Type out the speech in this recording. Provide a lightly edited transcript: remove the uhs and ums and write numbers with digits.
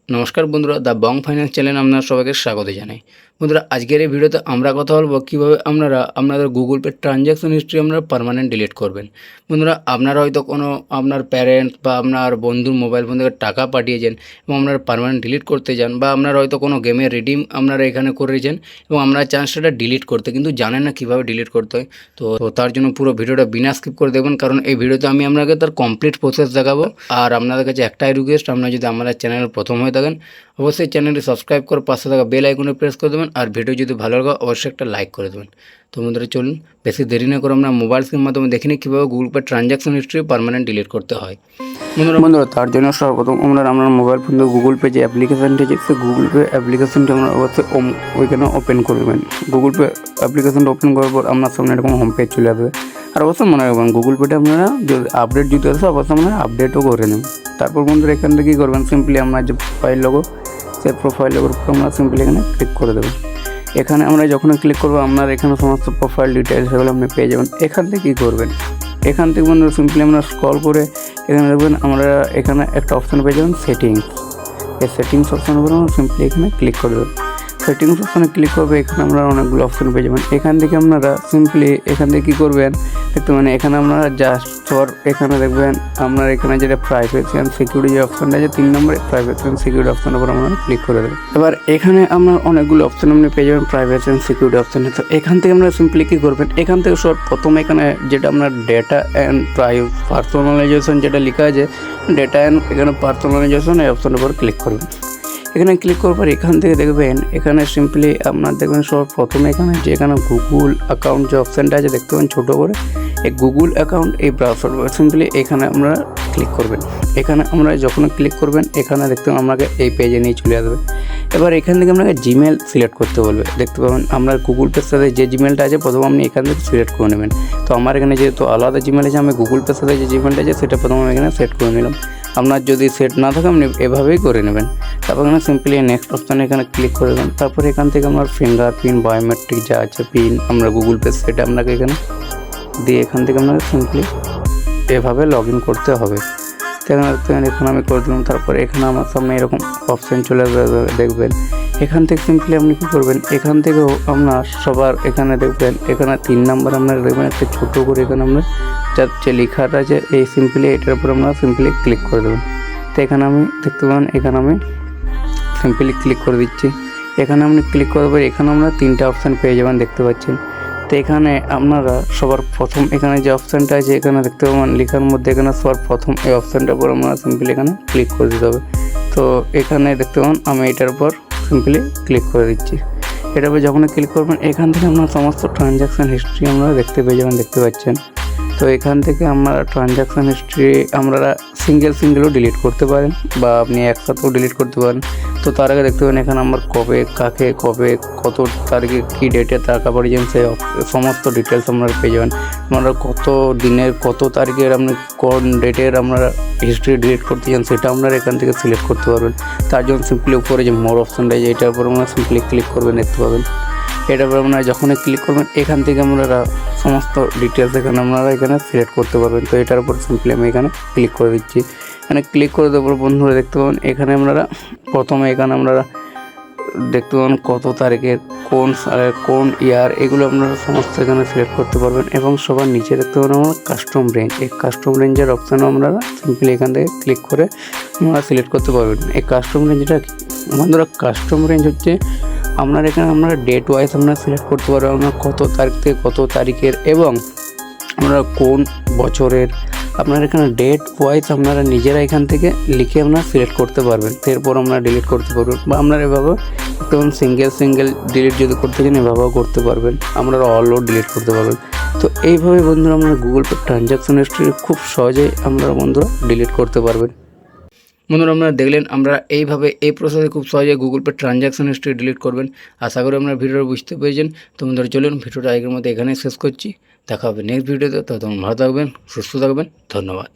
নমস্কার বন্ধুরা, the Bong finance চ্যানেলে আপনারা সবাইকে স্বাগত জানাই। বন্ধুরা, আজকের এই ভিডিওতে আমরা কথা বলবো কীভাবে আপনারা আপনাদের গুগল পে ট্রানজ্যাকশন হিস্ট্রি আপনারা পার্মানেন্ট ডিলিট করবেন। বন্ধুরা, আপনারা হয়তো কোনো আপনার প্যারেন্টস বা আপনার বন্ধুর মোবাইল ফোন থেকে টাকা পাঠিয়েছেন এবং আপনারা পার্মানেন্ট ডিলিট করতে চান, বা আপনারা হয়তো কোনো গেমের রিডিম আপনারা এখানে করেছেন এবং আপনারা চান সেটা ডিলিট করতে, কিন্তু জানেন না কীভাবে ডিলিট করতে হয়। তো তার জন্য পুরো ভিডিওটা বিনা স্কিপ করে দেখবেন, কারণ এই ভিডিওতে আমি আপনাকে তার কমপ্লিট প্রসেস দেখাবো। আর আপনাদের কাছে একটাই রিকোয়েস্ট, আপনারা যদি আমাদের চ্যানেল প্রথম হয়ে থাকেন অবশ্যই চ্যানেলটি সাবস্ক্রাইব করে পাশে থাকা বেল আইকনে প্রেস করে দেবেন, আর ভিডিও যদি ভালো লাগে অবশ্যই একটা লাইক করে দেবেন। তো বন্ধুরা, চলুন বেশি দেরি না করে আমরা মোবাইল স্ক্রিনের মাধ্যমে দেখিনি কীভাবে Google pay transaction history permanent delete করতে হয়। বন্ধুরা, তার জন্য সর্বপ্রথম আমরা মোবাইল ফোন থেকে গুগল পে যে অ্যাপ্লিকেশানটি আছে সেই গুগল পে অ্যাপ্লিকেশানটি আমরা অবশ্যই ওইখানে ওপেন করবেন। গুগল পে অ্যাপ্লিকেশানটা ওপেন করার পর আপনার সামনে এরকম হোম পেজ চলে আসবে। আর অবশ্যই মনে রাখবেন, গুগল পেটা আপনারা যদি আপডেট দিতে আসে অবশ্যই আপনারা আপডেটও করে নেন। তারপর বন্ধুরা, এখান থেকে কী করবেন, সিম্পলি আপনার যে প্রোফাইল লোগো সেই প্রোফাইল লোগোর উপর আমরা সিম্পলি এখানে ক্লিক করে দেবেন। এখানে আমরা যখন ক্লিক করবো আপনার এখানে সমস্ত প্রোফাইল ডিটেলস সেগুলো আপনি পেয়ে যাবেন। এখান থেকে কী করবেন, এখান থেকে বন্ধুরা সিম্পলি আমরা স্ক্রল করে এখানে দেখবেন আমরা এখানে একটা অপশান পেয়ে যাবেন সেটিংস। এই সেটিংস অপশানের উপর আমরা সিম্পলি এখানে ক্লিক করে দেবেন। সেটিংস অপশানে ক্লিক করবে, এখানে আমরা অনেকগুলো অপশান পেয়ে যাবেন। এখান থেকে আপনারা সিম্পলি এখান থেকে কী করবেন দেখতে, মানে এখানে আপনারা জাস্ট ফর এখানে দেখবেন আপনার এখানে যেটা প্রাইভেসি অ্যান্ড সিকিউরিটি যে অপশানটা আছে 3 নম্বরে প্রাইভেসি অ্যান্ড সিকিউরিটি অপশানের উপর আমরা ক্লিক করে দেবেন। এবার এখানে আপনার অনেকগুলো অপশান আপনি পেয়ে যাবেন প্রাইভেসি অ্যান্ড সিকিউরিটি অপশানে। তো এখান থেকে আমরা সিম্পলি কী করবেন, এখান থেকে প্রথমে এখানে যেটা আপনার ডেটা অ্যান্ড পার্সোনালাইজেশন যেটা লেখা আছে ডেটা অ্যান্ড এখানে পার্সোনালাইজেশন এই অপশানের উপর ক্লিক করবেন। এখানে ক্লিক করার পর এখান থেকে দেখবেন এখানে সিম্পলি আপনার দেখবেন প্রথমে এখানে যে এখানে গুগল অ্যাকাউন্ট যে অপশানটা আছে দেখতে পাবেন ছোটো করে, এই গুগল অ্যাকাউন্ট এই ব্রাউজার সিম্পলি এখানে আমরা ক্লিক করবেন। এখানে আমরা যখন ক্লিক করবেন এখানে দেখতে পাবেন আপনাকে এই পেজে নিয়ে চলে আসবে। এবার এখান থেকে আপনাকে জিমেল সিলেক্ট করতে বলবে। দেখতে পাবেন আপনার গুগল পের সাথে যে জিমেলটা আছে প্রথমে আপনি এখান থেকে সিলেক্ট করে নেবেন। তো আমার এখানে যেহেতু আলাদা জিমেল আছে, আমি গুগল পের সাথে যে জিমেলটা আছে সেটা প্রথমে আমি এখানে সেট করে নিলাম। আপনার যদি সেট না থাকে আপনি এভাবেই করে নেবেন। তারপর এখানে সিম্পলি নেক্সট অপশানে এখানে ক্লিক করে দেবেন। তারপর এখান থেকে আমার ফিঙ্গারপ্রিন্ট বায়োমেট্রিক যা আছে পিন আমরা গুগল পে সেটা আপনাকে এখানে দিয়ে এখান থেকে আপনাকে সিম্পলি এভাবে লগ ইন করতে হবে। এখানে আমি করে দিলাম। তারপরে এখানে আমার সামনে এরকম অপশান চলে আসবে দেখবেন। এখান থেকে সিম্পলি আপনি কী করবেন, এখান থেকেও আপনার সবার এখানে দেখবেন এখানে 3 নম্বর আপনার দেখবেন একটা ছোটো করে এখানে আপনার যার যে লেখাটা আছে এই সিম্পলি এটার উপর আপনারা সিম্পলি ক্লিক করে দেবেন। তো এখানে আমি দেখতে পাবেন এখানে আমি সিম্পলি ক্লিক করে দিচ্ছি। এখানে আপনি ক্লিক করার পর এখানে আমরা 3টা অপশান পেয়ে যাবেন দেখতে পাচ্ছেন। তো এখানে আপনারা সবার প্রথম এখানে যে অপশানটা আছে এখানে দেখতে পাবেন লেখার মধ্যে এখানে সবার প্রথম এই অপশানটার উপর আমরা সিম্পলি এখানে ক্লিক করে দিতে হবে। তো এখানে দেখতে পাবেন আমি এটার উপর সিম্পলি ক্লিক করে দিচ্ছি। এটার উপর যখন ক্লিক করবেন এখান থেকে আপনার সমস্ত ট্রানজ্যাকশান হিস্ট্রি আপনারা দেখতে পেয়ে যাবেন দেখতে পাচ্ছেন। তো এখান থেকে আমরা ট্রানজ্যাকশান হিস্ট্রি আপনারা সিঙ্গেলও ডিলিট করতে পারেন বা আপনি একসাথেও ডিলিট করতে পারেন। তো তার আগে দেখতে পাবেন এখানে আমার কবে কাকে কবে কত তারিখে কী ডেটে টাকা পাঠিয়েছেন সেই সমস্ত ডিটেলস আপনারা পেয়ে যাবেন। আপনারা কত দিনের কত তারিখের আপনি কোন ডেটের আপনারা হিস্ট্রি ডিলিট করতে চান সেটা আপনারা এখান থেকে সিলেক্ট করতে পারবেন। তার জন্য সিম্পলি উপরে যে মোর অপশানটা আছে এটার উপর আপনারা সিম্পলি ক্লিক করবেন দেখতে পাবেন। এটার উপর আপনারা যখনই ক্লিক করবেন এখান থেকে আপনারা সমস্ত ডিটেলস এখানে আপনারা এখানে সিলেক্ট করতে পারবেন। তো এটার উপর সিম্পলি আমি এখানে ক্লিক করে দিচ্ছি। এখানে ক্লিক করে দেওয়ার পর বন্ধুরা দেখতে পাবেন এখানে আপনারা প্রথমে এখানে আপনারা দেখতে পাবেন কত তারিখের কোন সালের কোন ইয়ার এগুলো আপনারা সমস্ত এখানে সিলেক্ট করতে পারবেন। এবং সবার নিচে দেখতে পাবেন আমরা কাস্টম রেঞ্জ, এই কাস্টম রেঞ্জের অপশানও আপনারা সিম্পলি এখান থেকে ক্লিক করে আপনারা সিলেক্ট করতে পারবেন। এই কাস্টম রেঞ্জটা কি বন্ধুরা, কাস্টম রেঞ্জ হচ্ছে আপনার এখানে আপনারা ডেট ওয়াইজ আপনারা সিলেক্ট করতে পারবেন আপনার কত তারিখ থেকে কত তারিখের এবং আপনারা কোন বছরের আপনার এখানে ডেট ওয়াইজ আপনারা নিজেরা এখান থেকে লিখে আপনারা সিলেক্ট করতে পারবেন। এরপর আপনারা ডিলিট করতে পারবেন বা আপনারা এভাবে যেমন সিঙ্গেল ডিলিট যদি করতে চান এভাবেও করতে পারবেন, আপনারা অলও ডিলিট করতে পারবেন। তো এইভাবে বন্ধুরা আমরা গুগল পে ট্রানজ্যাকশন হিস্ট্রি খুব সহজেই আমরা বন্ধুরা ডিলিট করতে পারবেন। বন্ধুরা, আপনারা দেখলেন আমরা এইভাবে এই প্রসেসে খুব সহজে Google pay transaction history delete করবেন। আশা করি আপনারা ভিডিওটা বুঝতে পেরেছেন। তো বন্ধুরা চলুন ভিডিওটা আগের মতো এখানেই শেষ করছি। দেখা হবে নেক্সট ভিডিওতে। ততক্ষণ ভালো থাকবেন, সুস্থ থাকবেন। ধন্যবাদ।